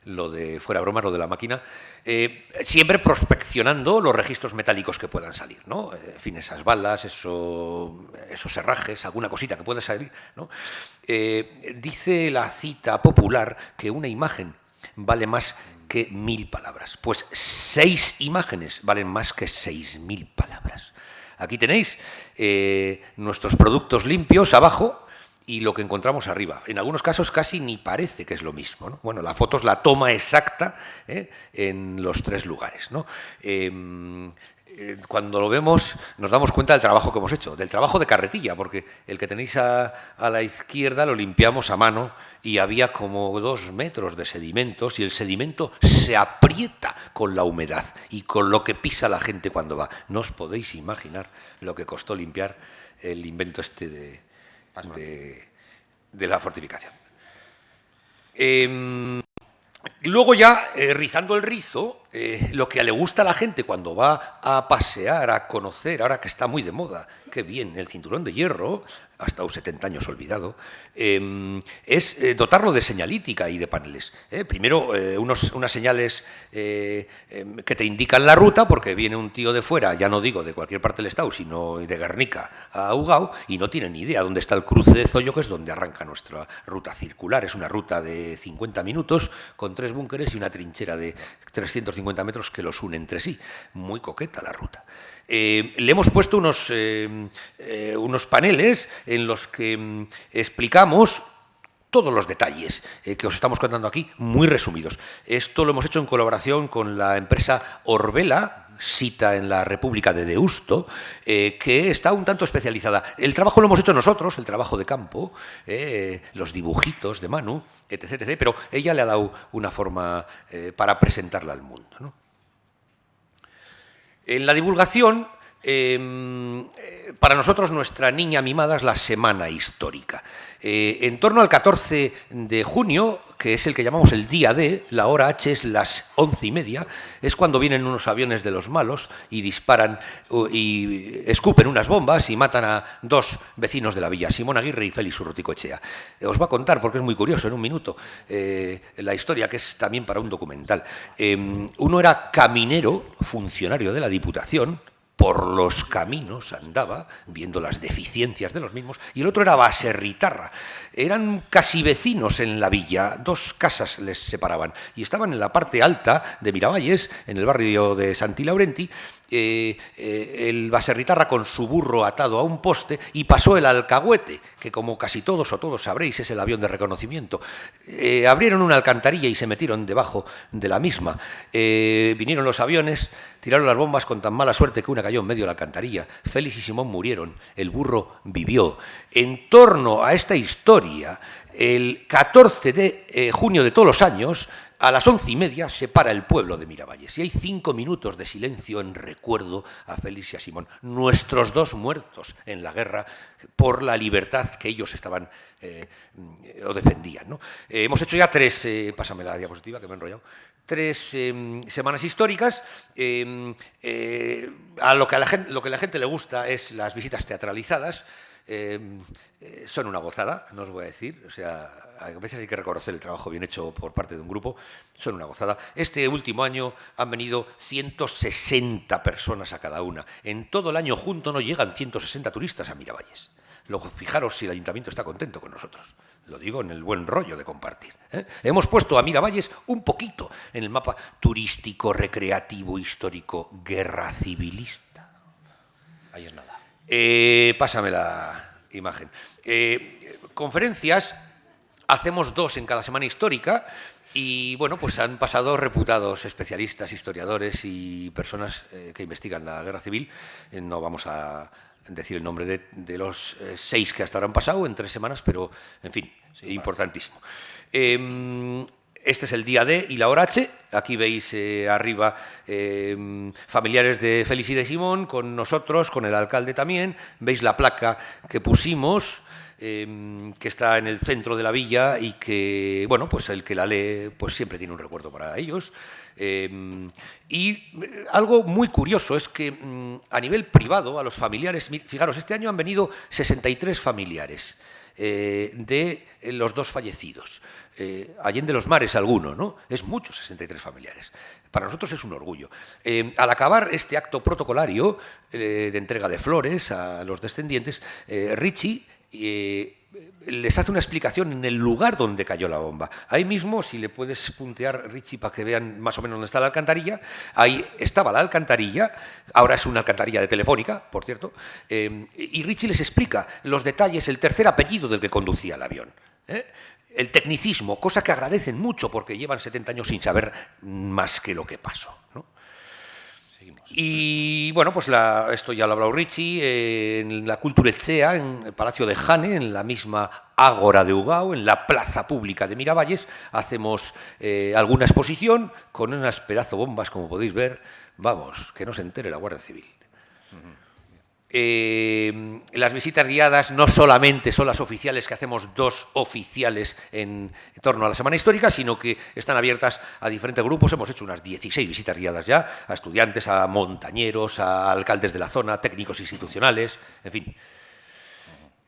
lo de fuera broma, lo de la máquina, siempre prospeccionando los registros metálicos que puedan salir, ¿no? En fin, esas balas, esos herrajes, alguna cosita que pueda salir, ¿no? Dice la cita popular que una imagen vale más que 1000 palabras. Pues 6 imágenes valen más que 6000 palabras. Aquí tenéis nuestros productos limpios abajo y lo que encontramos arriba. En algunos casos casi ni parece que es lo mismo, ¿no? Bueno, la foto es la toma exacta en los 3 lugares, ¿no? Cuando lo vemos nos damos cuenta del trabajo que hemos hecho, del trabajo de carretilla, porque el que tenéis a la izquierda lo limpiamos a mano y había como 2 metros de sedimentos y el sedimento se aprieta con la humedad y con lo que pisa la gente cuando va. No os podéis imaginar lo que costó limpiar el invento este de la fortificación. Luego ya, rizando el rizo, lo que le gusta a la gente cuando va a pasear, a conocer, ahora que está muy de moda, qué bien, el cinturón de hierro, ha estado 70 años olvidado, es dotarlo de señalítica y de paneles. Primero, unas señales que te indican la ruta, porque viene un tío de fuera, ya no digo de cualquier parte del Estado, sino de Guernica a Ugao, y no tiene ni idea dónde está el cruce de Zoyo, que es donde arranca nuestra ruta circular. Es una ruta de 50 minutos, con 3 búnkeres y una trinchera de 350 metros que los une entre sí. Muy coqueta la ruta. Le hemos puesto unos paneles en los que explicamos todos los detalles que os estamos contando aquí, muy resumidos. Esto lo hemos hecho en colaboración con la empresa Orbela, sita en la República de Deusto, que está un tanto especializada. El trabajo lo hemos hecho nosotros, el trabajo de campo, los dibujitos de Manu, etc., pero ella le ha dado una forma para presentarla al mundo, ¿no? En la divulgación, para nosotros nuestra niña mimada es la Semana Histórica. En torno al 14 de junio, que es el que llamamos el día D, la hora H es las 11:30, es cuando vienen unos aviones de los malos y disparan y escupen unas bombas y matan a 2 vecinos de la villa, Simón Aguirre y Félix Urruticoechea. Os voy a contar, porque es muy curioso, en un minuto, la historia, que es también para un documental. Uno era caminero, funcionario de la Diputación, por los caminos andaba, viendo las deficiencias de los mismos, y el otro era baserritarra. Eran casi vecinos en la villa, 2 casas les separaban, y estaban en la parte alta de Miravalles, en el barrio de Santi Laurenti, el baserritarra con su burro atado a un poste, y pasó el alcahuete, que como casi todos o todos sabréis es el avión de reconocimiento. Abrieron una alcantarilla y se metieron debajo de la misma. Vinieron los aviones, tiraron las bombas con tan mala suerte que una cayó en medio de la alcantarilla. Félix y Simón murieron, el burro vivió. En torno a esta historia, el 14 de junio de todos los años, a las 11:30 se para el pueblo de Miravalles y hay 5 minutos de silencio en recuerdo a Félix y a Simón, nuestros 2 muertos en la guerra por la libertad que ellos estaban o defendían, ¿no? Hemos hecho ya 3, pásame la diapositiva que me he enrollado, 3 semanas históricas. A lo que a la gente le gusta es las visitas teatralizadas. son una gozada, no os voy a decir, o sea, a veces hay que reconocer el trabajo bien hecho por parte de un grupo, son una gozada. Este último año han venido 160 personas a cada una. En todo el año junto no llegan 160 turistas a Miravalles. Luego, fijaros si el ayuntamiento está contento con nosotros. Lo digo en el buen rollo de compartir. Hemos puesto a Miravalles un poquito en el mapa turístico, recreativo, histórico, guerra civilista. Ahí es nada. Pásame la imagen. Conferencias, hacemos 2 en cada semana histórica y, bueno, pues han pasado reputados especialistas, historiadores y personas que investigan la guerra civil. No vamos a decir el nombre de los 6 que hasta ahora han pasado en 3 semanas, pero, en fin, sí, importantísimo. Este es el día D y la hora H. Aquí veis arriba familiares de Félix y de Simón, con nosotros, con el alcalde también. Veis la placa que pusimos, que está en el centro de la villa y que, bueno, pues el que la lee pues siempre tiene un recuerdo para ellos. Y algo muy curioso es que a nivel privado, a los familiares, fijaros, este año han venido 63 familiares de los 2 fallecidos. Allende los mares alguno, ¿no? Es mucho, 63 familiares. Para nosotros es un orgullo. Al acabar este acto protocolario de entrega de flores a los descendientes, Richie les hace una explicación en el lugar donde cayó la bomba. Ahí mismo, si le puedes puntear, Richie, para que vean más o menos dónde está la alcantarilla, ahí estaba la alcantarilla, ahora es una alcantarilla de Telefónica, por cierto, y Richie les explica los detalles, el tercer apellido del que conducía el avión. El tecnicismo, cosa que agradecen mucho porque llevan 70 años sin saber más que lo que pasó, ¿no? Y bueno, pues esto ya lo ha hablado Richie, en la Kulturetzea, en el Palacio de Jane, en la misma Ágora de Ugao, en la plaza pública de Miravalles, hacemos alguna exposición con unas pedazo bombas, como podéis ver, vamos, que no se entere la Guardia Civil. Las visitas guiadas no solamente son las oficiales, que hacemos 2 oficiales en torno a la Semana Histórica, sino que están abiertas a diferentes grupos. Hemos hecho unas 16 visitas guiadas ya, a estudiantes, a montañeros, a alcaldes de la zona, técnicos institucionales, en fin.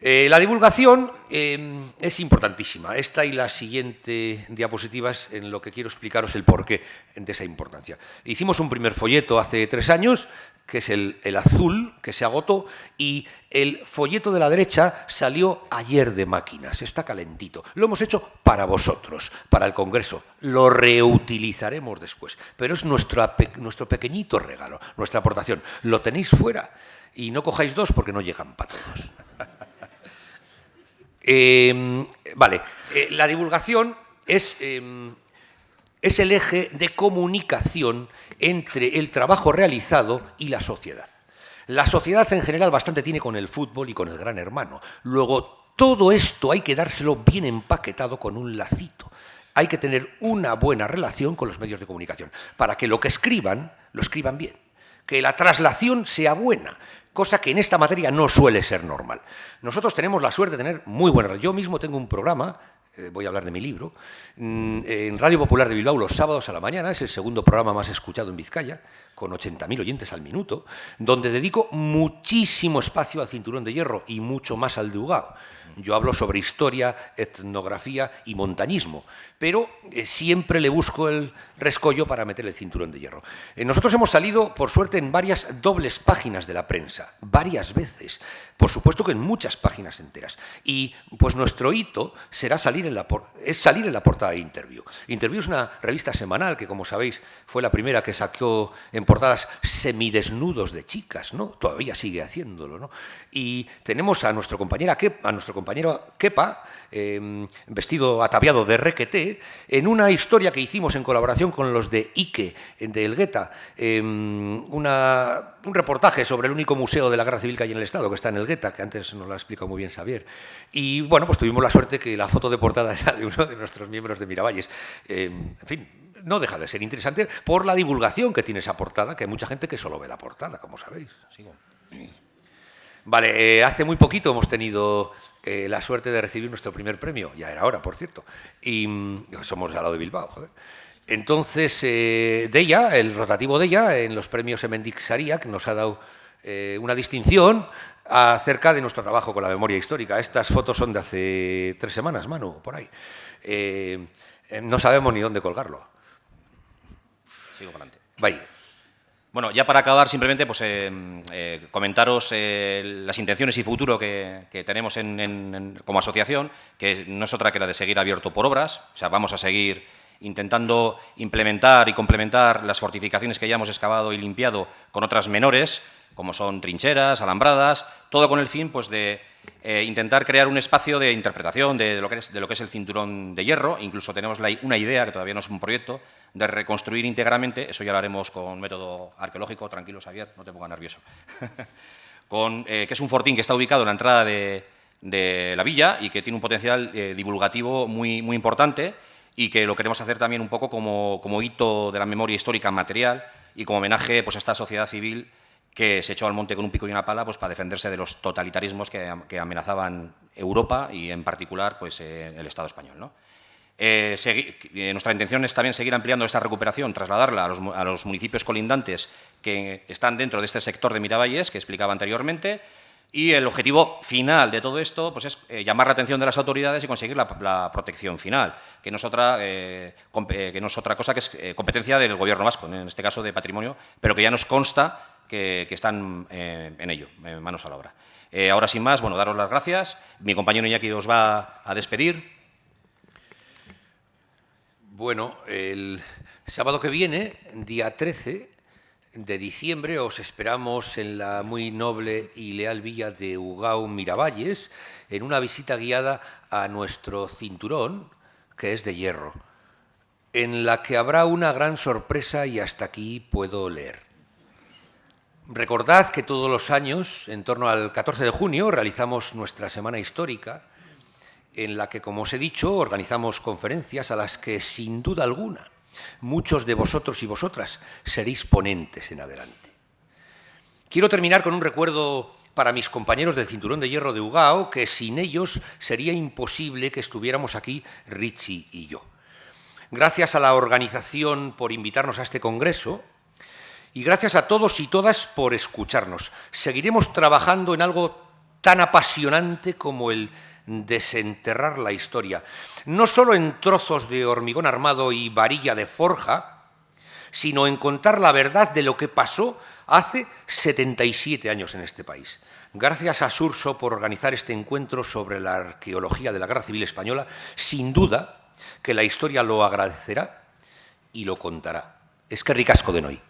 La divulgación es importantísima. Esta y la siguiente diapositivas en lo que quiero explicaros el porqué de esa importancia. Hicimos un primer folleto hace 3 años, que es el azul, que se agotó, y el folleto de la derecha salió ayer de máquinas, está calentito. Lo hemos hecho para vosotros, para el Congreso. Lo reutilizaremos después, pero es nuestro pequeñito regalo, nuestra aportación. Lo tenéis fuera y no cojáis 2 porque no llegan para todos. Vale, la divulgación es el eje de comunicación entre el trabajo realizado y la sociedad. La sociedad en general bastante tiene con el fútbol y con el Gran Hermano. Luego, todo esto hay que dárselo bien empaquetado con un lacito. Hay que tener una buena relación con los medios de comunicación para que lo que escriban, lo escriban bien. Que la traslación sea buena, cosa que en esta materia no suele ser normal. Nosotros tenemos la suerte de tener muy buena relación. Yo mismo tengo un programa, voy a hablar de mi libro, en Radio Popular de Bilbao los sábados a la mañana, es el segundo programa más escuchado en Vizcaya, con 80.000 oyentes al minuto, donde dedico muchísimo espacio al Cinturón de Hierro y mucho más al de Ugao. Yo hablo sobre historia, etnografía y montañismo, pero siempre le busco el rescollo para meter el Cinturón de Hierro. Nosotros hemos salido, por suerte, en varias dobles páginas de la prensa, varias veces, por supuesto que en muchas páginas enteras. Y pues nuestro hito será salir en la portada de Interview. Interview es una revista semanal que, como sabéis, fue la primera que sacó en portadas semidesnudos de chicas, ¿no? Todavía sigue haciéndolo, ¿no? Y tenemos a nuestro compañero Kepa, vestido ataviado de requeté, en una historia que hicimos en colaboración con los de Ike, de Elgueta, un reportaje sobre el único museo de la Guerra Civil que hay en el Estado, que está en Elgueta, que antes nos lo ha explicado muy bien Xavier. Y bueno, pues tuvimos la suerte que la foto de portada era de uno de nuestros miembros de Miravalles. En fin, no deja de ser interesante por la divulgación que tiene esa portada, que hay mucha gente que solo ve la portada, como sabéis. Sigo. Vale, hace muy poquito hemos tenido la suerte de recibir nuestro primer premio, ya era hora, por cierto, y somos al lado de Bilbao, joder. Entonces, Deia, el rotativo Deia, en los premios Hemendik Sariak, nos ha dado una distinción acerca de nuestro trabajo con la memoria histórica. Estas fotos son de hace 3 semanas, Manu, por ahí. No sabemos ni dónde colgarlo. Sigo para adelante. Vaya. Bueno, ya para acabar, simplemente pues, comentaros las intenciones y futuro que tenemos como asociación, que no es otra que la de seguir abierto por obras. O sea, vamos a seguir intentando implementar y complementar las fortificaciones que ya hemos excavado y limpiado con otras menores, como son trincheras, alambradas, todo con el fin pues, de intentar crear un espacio de interpretación de lo que es el cinturón de hierro. Incluso tenemos una idea, que todavía no es un proyecto, de reconstruir íntegramente, eso ya lo haremos con método arqueológico, tranquilo Xavier, no te pongas nervioso, que es un fortín que está ubicado en la entrada de la villa y que tiene un potencial divulgativo muy importante, y que lo queremos hacer también un poco como hito de la memoria histórica material y como homenaje pues, a esta sociedad civil que se echó al monte con un pico y una pala pues, para defenderse de los totalitarismos que amenazaban Europa y, en particular, pues, el Estado español, ¿no? Nuestra intención es también seguir ampliando esta recuperación, trasladarla a los municipios colindantes que están dentro de este sector de Miravalles, que explicaba anteriormente, y el objetivo final de todo esto pues, es llamar la atención de las autoridades y conseguir la protección final, que no es otra cosa que es competencia del Gobierno vasco, en este caso de patrimonio, pero que ya nos consta que están en ello, manos a la obra. Ahora, sin más, bueno, daros las gracias. Mi compañero Iñaki os va a despedir. Bueno, el sábado que viene, día 13 de diciembre, os esperamos en la muy noble y leal villa de Ugao, Miravalles, en una visita guiada a nuestro cinturón, que es de hierro, en la que habrá una gran sorpresa y hasta aquí puedo leer. Recordad que todos los años, en torno al 14 de junio, realizamos nuestra Semana Histórica, en la que, como os he dicho, organizamos conferencias a las que, sin duda alguna, muchos de vosotros y vosotras seréis ponentes en adelante. Quiero terminar con un recuerdo para mis compañeros del Cinturón de Hierro de Ugao, que sin ellos sería imposible que estuviéramos aquí Richie y yo. Gracias a la organización por invitarnos a este congreso y gracias a todos y todas por escucharnos. Seguiremos trabajando en algo tan apasionante como el desenterrar la historia, no solo en trozos de hormigón armado y varilla de forja, sino en contar la verdad de lo que pasó hace 77 años en este país. Gracias a Surso por organizar este encuentro sobre la arqueología de la Guerra Civil Española. Sin duda que la historia lo agradecerá y lo contará. Eskerrik asko denoi.